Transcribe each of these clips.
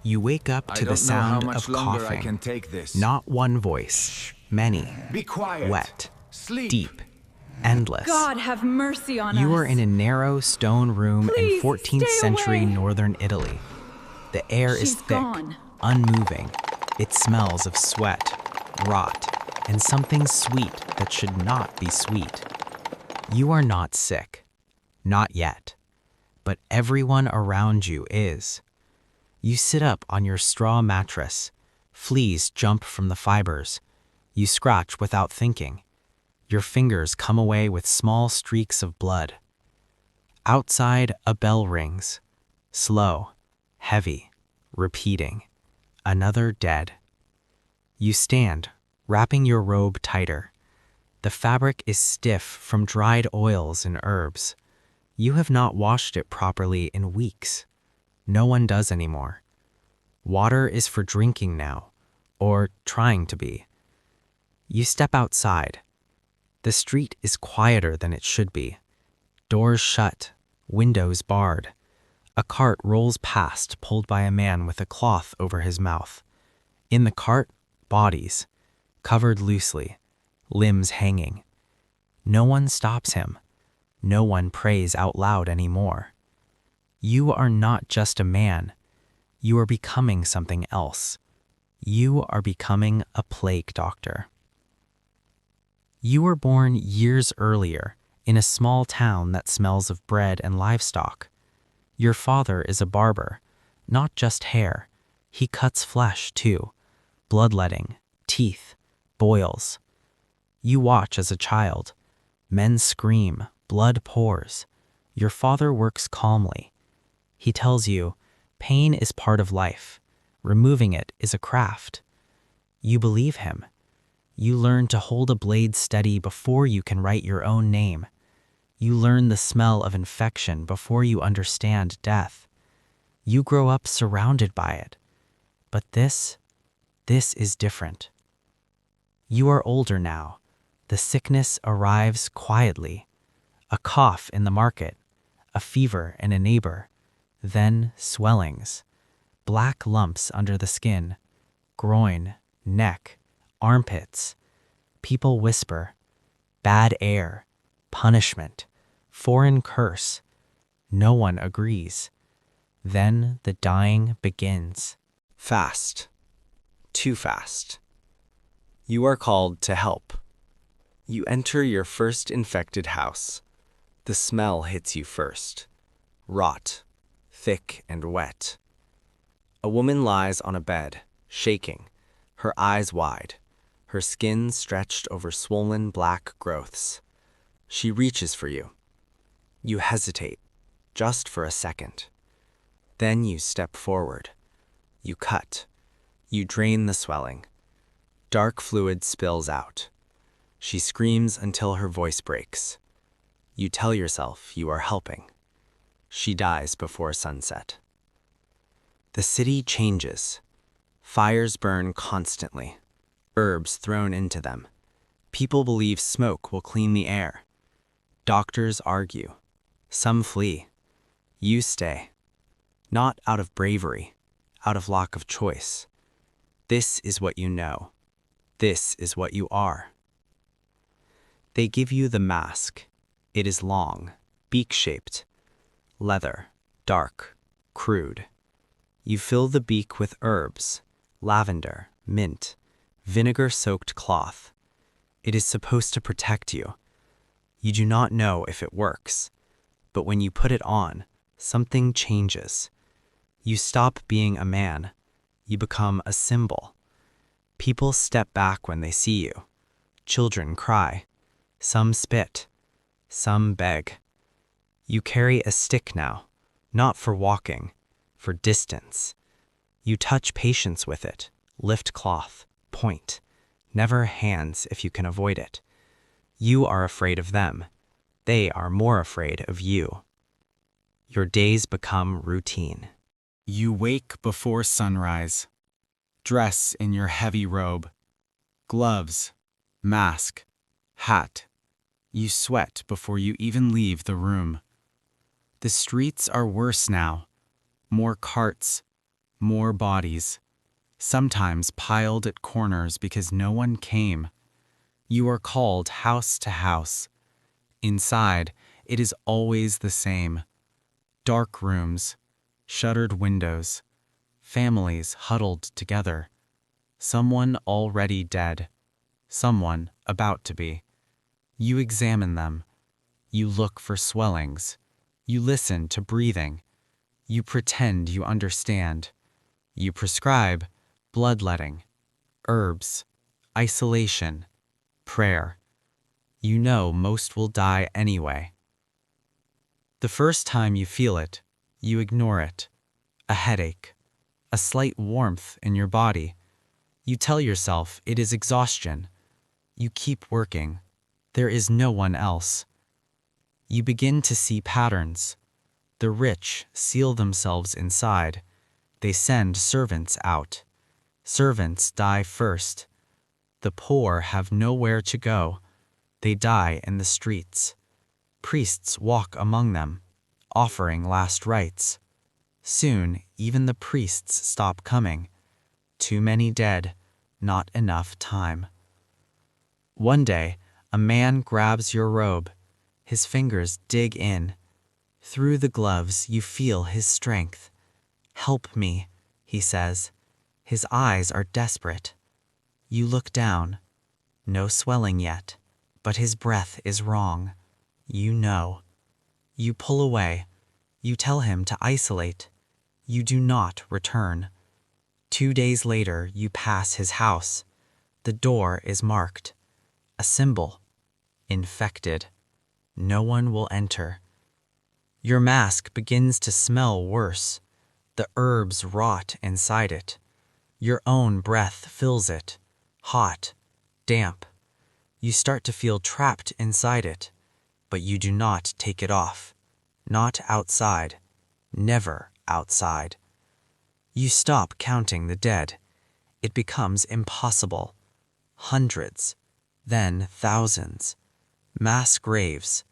You wake up I to the don't know how sound much of longer I coughing. can take this. Not one voice, many, Be quiet. wet, Sleep. deep, endless. God have mercy on us. You are in a narrow stone room in Please, 14th stay century away. northern Italy. The air is She's thick, gone. unmoving. It smells of sweat, rot, and something sweet that should not be sweet. You are not sick, not yet, but everyone around you is. You sit up on your straw mattress. Fleas jump from the fibers. You scratch without thinking. Your fingers come away with small streaks of blood. Outside, a bell rings. Slow, heavy, repeating. Another dead. You stand, wrapping your robe tighter. The fabric is stiff from dried oils and herbs. You have not washed it properly in weeks. No one does anymore. Water is for drinking now, or trying to be. You step outside. The street is quieter than it should be. Doors shut, windows barred. A cart rolls past, pulled by a man with a cloth over his mouth. In the cart, bodies, covered loosely, limbs hanging. No one stops him. No one prays out loud anymore. You are not just a man. You are becoming something else. You are becoming a plague doctor. You were born years earlier in a small town that smells of bread and livestock. Your father is a barber, not just hair. He cuts flesh too, bloodletting, teeth, boils. You watch as a child. Men scream, blood pours. Your father works calmly. He tells you, pain is part of life. Removing it is a craft. You believe him. You learn to hold a blade steady before you can write your own name. You learn the smell of infection before you understand death. You grow up surrounded by it. But this is different. You are older now. The sickness arrives quietly. A cough in the market, a fever in a neighbor, then swellings, black lumps under the skin, groin, neck, armpits. People whisper, bad air, punishment, foreign curse. No one agrees. Then the dying begins. Fast. Too fast. You are called to help. You enter your first infected house. The smell hits you first. Rot, thick and wet. A woman lies on a bed, shaking, her eyes wide, her skin stretched over swollen black growths. She reaches for you. You hesitate, just for a second. Then you step forward. You cut. You drain the swelling. Dark fluid spills out. She screams until her voice breaks. You tell yourself you are helping. She dies before sunset. The city changes. Fires burn constantly. Herbs thrown into them. People believe smoke will clean the air. Doctors argue. Some flee. You stay. Not out of bravery, out of lack of choice. This is what you know. This is what you are. They give you the mask. It is long, beak-shaped, leather, dark, crude. You fill the beak with herbs, lavender, mint, vinegar-soaked cloth. It is supposed to protect you. You do not know if it works, but when you put it on, something changes. You stop being a man. You become a symbol. People step back when they see you. Children cry. Some spit. Some beg. You carry a stick now, not for walking, for distance. You touch patients with it, lift cloth, point. Never hands if you can avoid it. You are afraid of them. They are more afraid of you. Your days become routine. You wake before sunrise. Dress in your heavy robe. Gloves, mask, hat. You sweat before you even leave the room. The streets are worse now. More carts, More bodies, sometimes piled at corners because no one came. You are called house to house. Inside, it is always the same. Dark rooms, shuttered windows, families huddled together. Someone already dead, someone about to be. You examine them. You look for swellings. You listen to breathing. You pretend you understand. You prescribe bloodletting, herbs, isolation, prayer. You know most will die anyway. The first time you feel it, you ignore it. A headache, a slight warmth in your body. You tell yourself it is exhaustion. You keep working. There is no one else. You begin to see patterns. The rich seal themselves inside. They send servants out. Servants die first. The poor have nowhere to go. They die in the streets. Priests walk among them, offering last rites. Soon, even the priests stop coming. Too many dead, not enough time. One day, a man grabs your robe. His fingers dig in. Through the gloves, you feel his strength. "Help me," he says. His eyes are desperate. You look down. No swelling yet, but his breath is wrong. You know. You pull away. You tell him to isolate. You do not return. 2 days later, you pass his house. The door is marked. A symbol. Infected. No one will enter. Your mask begins to smell worse. The herbs rot inside it. Your own breath fills it. Hot. Damp. You start to feel trapped inside it, but you do not take it off. Not outside. Never outside. You stop counting the dead. It becomes impossible. Hundreds. Then thousands. Mass graves.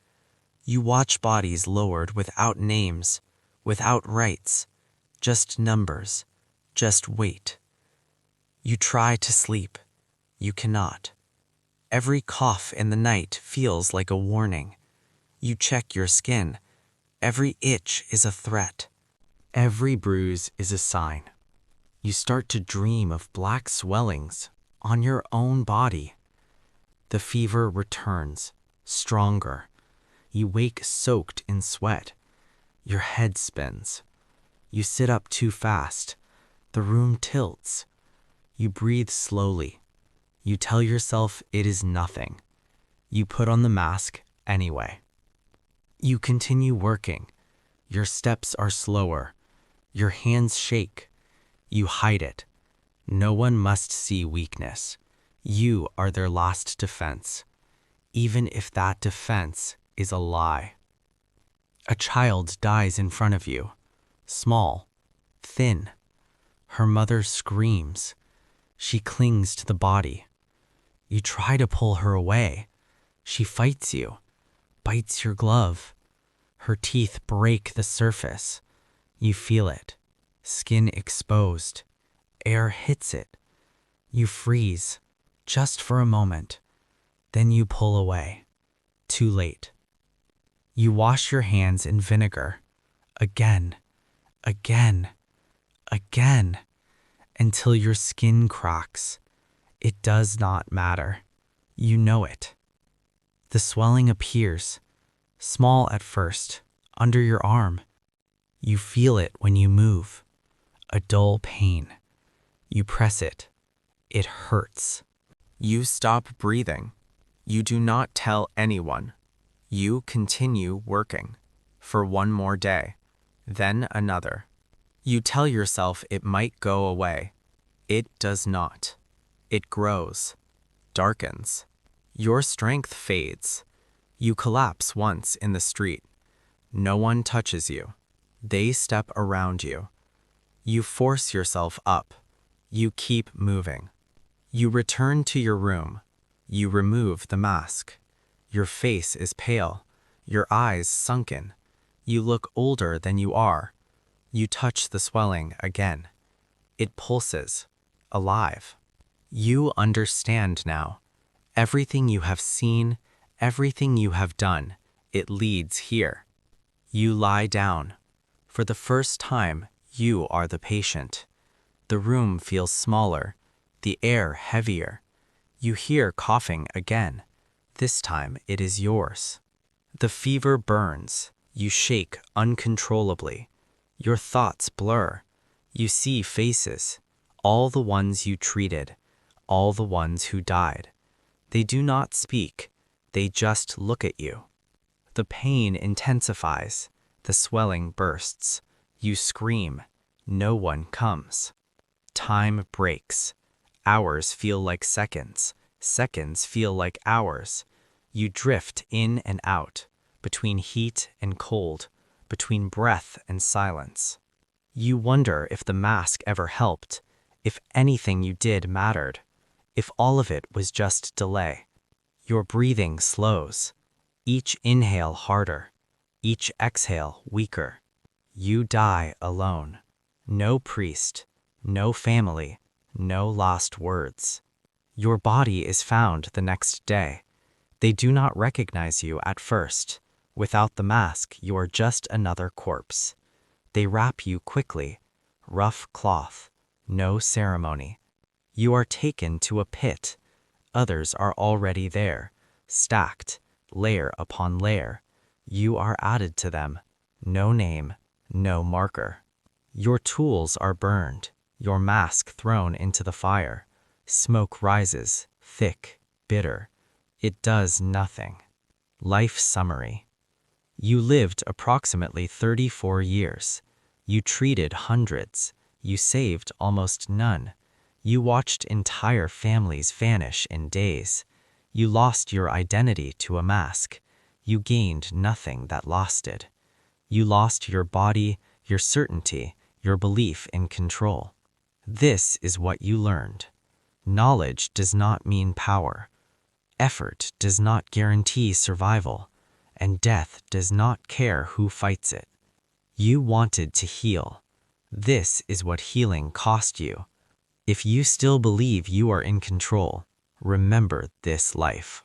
You watch bodies lowered without names, without rights, just numbers, just weight. You try to sleep. You cannot. Every cough in the night feels like a warning. You check your skin. Every itch is a threat. Every bruise is a sign. You start to dream of black swellings on your own body. The fever returns, stronger. You wake soaked in sweat. Your head spins. You sit up too fast. The room tilts. You breathe slowly. You tell yourself it is nothing. You put on the mask anyway. You continue working. Your steps are slower. Your hands shake. You hide it. No one must see weakness. You are their last defense, even if that defense is a lie. A child dies in front of you, small, thin. Her mother screams. She clings to the body. You try to pull her away. She fights you, bites your glove. Her teeth break the surface. You feel it, skin exposed. Air hits it. You freeze, just for a moment. Then you pull away. Too late. You wash your hands in vinegar. Again, again, again, until your skin cracks. It does not matter. You know it. The swelling appears, small at first, under your arm. You feel it when you move. A dull pain. You press it. It hurts. You stop breathing. You do not tell anyone. You continue working for one more day, then another. You tell yourself it might go away. It does not. It grows, darkens. Your strength fades. You collapse once in the street. No one touches you. They step around you. You force yourself up. You keep moving. You return to your room. You remove the mask. Your face is pale. Your eyes sunken. You look older than you are. You touch the swelling again. It pulses, alive. You understand now. Everything you have seen, everything you have done, it leads here. You lie down. For the first time, you are the patient. The room feels smaller, the air heavier. You hear coughing again. This time it is yours. The fever burns. You shake uncontrollably. Your thoughts blur. You see faces, all the ones you treated, all the ones who died. They do not speak, they just look at you. The pain intensifies, the swelling bursts. You scream, no one comes. Time breaks. Hours feel like seconds, seconds feel like hours. You drift in and out, between heat and cold, between breath and silence. You wonder if the mask ever helped, if anything you did mattered, if all of it was just delay. Your breathing slows, each inhale harder, each exhale weaker. You die alone. No priest, no family, no lost words. Your body is found the next day. They do not recognize you at first. Without the mask, you are just another corpse. They wrap you quickly, rough cloth, no ceremony. You are taken to a pit. Others are already there, stacked, layer upon layer. You are added to them. No name, no marker. Your tools are burned, your mask thrown into the fire. Smoke rises, thick, bitter. It does nothing. Life summary. You lived approximately 34 years. You treated hundreds. You saved almost none. You watched entire families vanish in days. You lost your identity to a mask. You gained nothing that lasted. You lost your body, your certainty, your belief in control. This is what you learned. Knowledge does not mean power. Effort does not guarantee survival, and death does not care who fights it. You wanted to heal. This is what healing cost you. If you still believe you are in control, remember this life.